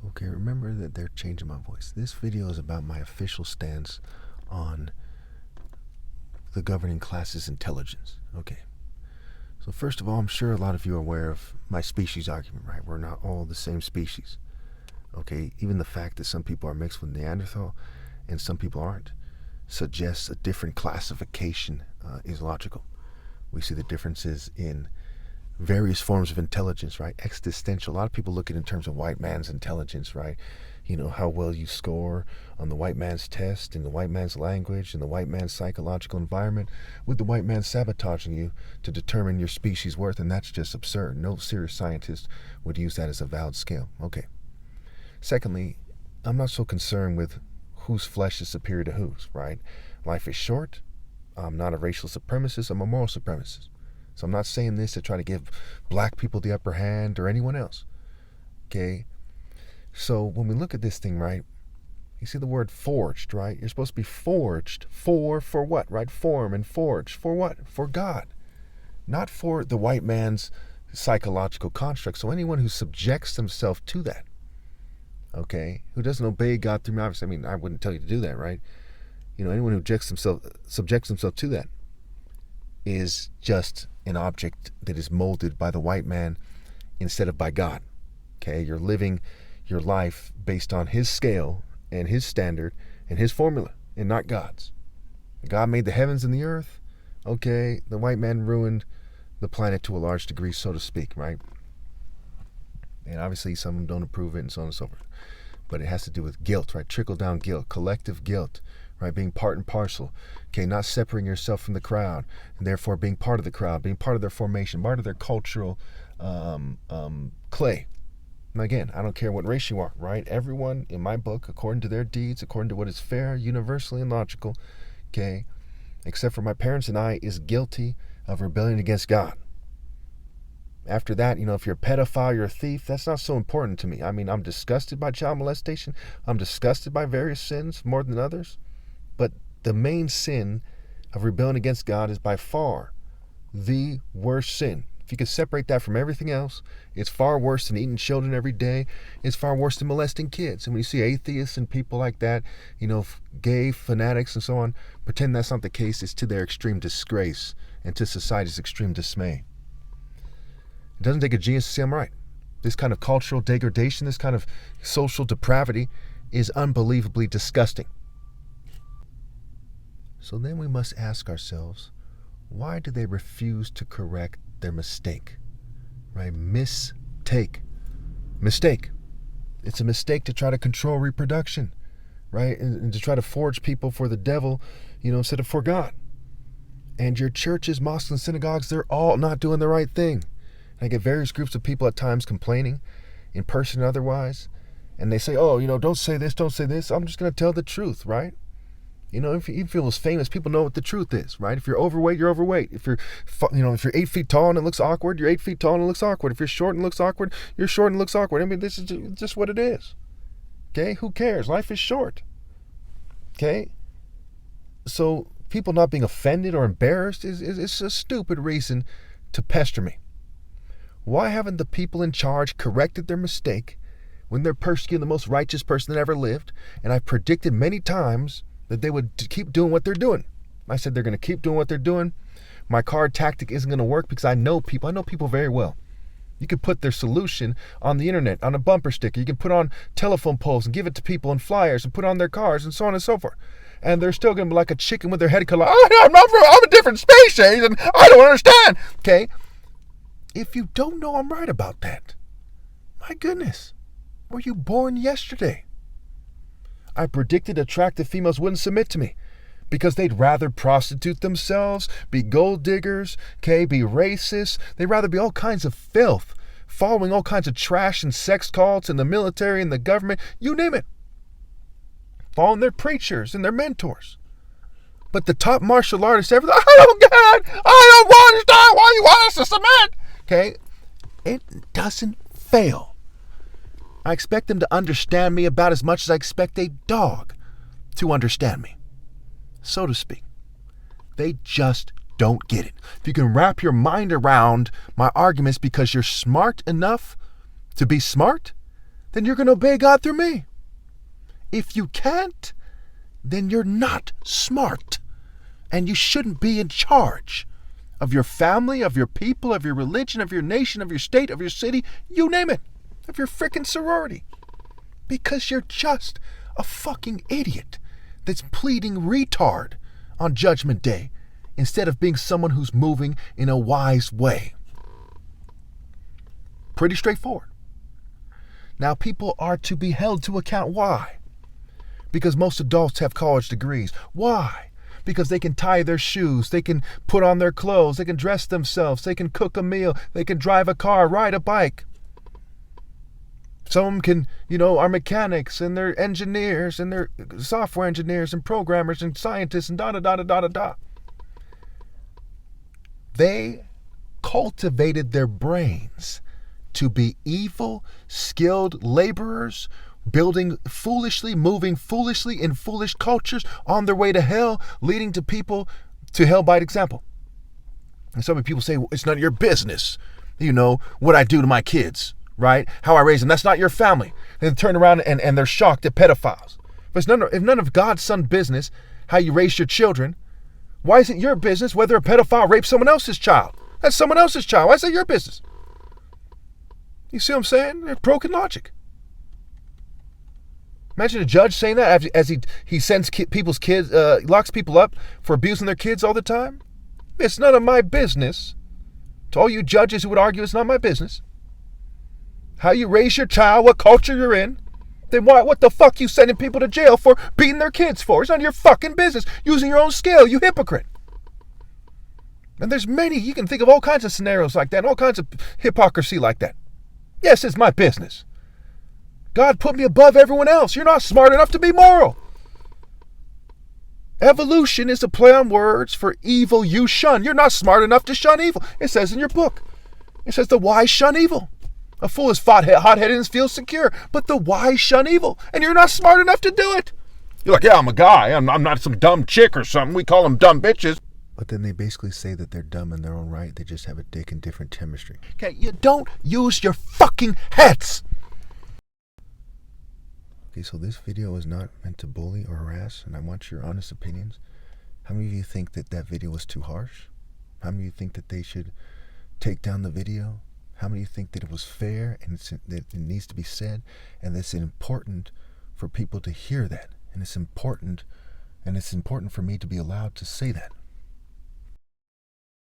Okay, remember that they're changing my voice. This video is about my official stance on the governing class's intelligence. Okay. So first of all, I'm sure a lot of you are aware of my species argument, right? We're not all the same species. Okay, even the fact that some people are mixed with Neanderthal and some people aren't suggests a different classification is logical. We see the differences in various forms of intelligence, right? Existential. A lot of people look at it in terms of white man's intelligence, right? You know, how well you score on the white man's test, in the white man's language, in the white man's psychological environment, with the white man sabotaging you to determine your species' worth, and that's just absurd. No serious scientist would use that as a valid scale. Okay. Secondly, I'm not so concerned with whose flesh is superior to whose, right? Life is short. I'm not a racial supremacist. I'm a moral supremacist. So I'm not saying this to try to give black people the upper hand or anyone else. Okay? So when we look at this thing, right, you see the word forged, right? You're supposed to be forged for what, right? Form and forge. For what? For God. Not for the white man's psychological construct. So anyone who subjects themselves to that, okay, who doesn't obey God through me, obviously, I mean, I wouldn't tell you to do that, right? You know, anyone who subjects himself to that is just an object that is molded by the white man instead of by God. Okay, you're living your life based on his scale and his standard and his formula and not God's. God made the heavens and the earth. Okay, the white man ruined the planet to a large degree, so to speak, right? And obviously some of them don't approve it and so on and so forth. But it has to do with guilt, right? Trickle down guilt, collective guilt, right? Being part and parcel. Okay, not separating yourself from the crowd and therefore being part of the crowd, being part of their formation, part of their cultural clay. And again, I don't care what race you are, right? Everyone in my book, according to their deeds, according to what is fair, universally and logical, okay, except for my parents and I, is guilty of rebellion against God. After that, you know, if you're a pedophile, you're a thief, that's not so important to me. I mean, I'm disgusted by child molestation. I'm disgusted by various sins more than others. But the main sin of rebellion against God is by far the worst sin. If you could separate that from everything else, it's far worse than eating children every day. It's far worse than molesting kids. And when you see atheists and people like that, you know, gay fanatics and so on, pretend that's not the case, it's to their extreme disgrace and to society's extreme dismay. It doesn't take a genius to say I'm right. This kind of cultural degradation, this kind of social depravity is unbelievably disgusting. So then we must ask ourselves, why do they refuse to correct their mistake? Right? Mistake. It's a mistake to try to control reproduction, right? And to try to forge people for the devil, you know, instead of for God. And your churches, mosques, and synagogues, they're all not doing the right thing. I get various groups of people at times complaining, in person and otherwise, and they say, oh, you know, don't say this, don't say this. I'm just going to tell the truth, right? You know, if you feel as famous, people know what the truth is, right? If you're overweight, you're overweight. If you're 8 feet tall and it looks awkward, you're 8 feet tall and it looks awkward. If you're short and it looks awkward, you're short and it looks awkward. I mean, this is just what it is. Okay? Who cares? Life is short. Okay? So people not being offended or embarrassed is a stupid reason to pester me. Why haven't the people in charge corrected their mistake when they're persecuting the most righteous person that ever lived? And I've predicted many times that they would keep doing what they're doing. I said they're going to keep doing what they're doing. My card tactic isn't going to work because I know people very well. You could put their solution on the internet, on a bumper sticker. You can put on telephone poles and give it to people in flyers and put on their cars and so on and so forth. And they're still going to be like a chicken with their head cut off. I'm a different species and I don't understand. Okay? If you don't know I'm right about that, my goodness, were you born yesterday? I predicted attractive females wouldn't submit to me because they'd rather prostitute themselves, be gold diggers, okay, be racist. They'd rather be all kinds of filth, following all kinds of trash and sex cults in the military and the government, you name it. Following their preachers and their mentors. But the top martial artists ever, I don't get it. I don't understand why you want us to submit. Okay, it doesn't fail. I expect them to understand me about as much as I expect a dog to understand me, so to speak. They just don't get it. If you can wrap your mind around my arguments because you're smart enough to be smart, then you're going to obey God through me. If you can't, then you're not smart. And you shouldn't be in charge of your family, of your people, of your religion, of your nation, of your state, of your city, you name it, of your frickin' sorority. Because you're just a fucking idiot that's pleading retard on Judgment Day instead of being someone who's moving in a wise way. Pretty straightforward. Now, people are to be held to account. Why? Because most adults have college degrees. Why? Because they can tie their shoes, they can put on their clothes, they can dress themselves, they can cook a meal, they can drive a car, ride a bike. Some of them can, are mechanics and they're engineers and they're software engineers and programmers and scientists and da-da-da-da-da-da-da. They cultivated their brains to be evil, skilled laborers, building foolishly, moving foolishly in foolish cultures on their way to hell, leading to people to hell by example. And some people say, well, it's none of your business, what I do to my kids, right? How I raise them. That's not your family. And they turn around and they're shocked at pedophiles. But if none of God's son business, how you raise your children, why is it your business whether a pedophile rapes someone else's child? That's someone else's child. Why is that your business? You see what I'm saying? They're broken logic. Imagine a judge saying that as he sends people's kids, locks people up for abusing their kids all the time. It's none of my business. To all you judges who would argue it's not my business. How you raise your child, what culture you're in. Then what the fuck you sending people to jail for beating their kids for? It's none of your fucking business. Using your own scale, you hypocrite. And there's many, you can think of all kinds of scenarios like that, all kinds of hypocrisy like that. Yes, it's my business. God put me above everyone else. You're not smart enough to be moral. Evolution is a play on words for evil you shun. You're not smart enough to shun evil. It says in your book. It says the wise shun evil. A fool is hot-headed and feels secure, but the wise shun evil. And you're not smart enough to do it. You're like, yeah, I'm a guy. I'm not some dumb chick or something. We call them dumb bitches. But then they basically say that they're dumb in their own right. They just have a dick and different chemistry. Okay, you don't use your fucking heads. Okay, so this video is not meant to bully or harass, and I want your honest opinions. How many of you think that video was too harsh? How many of you think that they should take down the video? How many of you think that it was fair and that it needs to be said, and it's important for people to hear that, and it's important for me to be allowed to say that?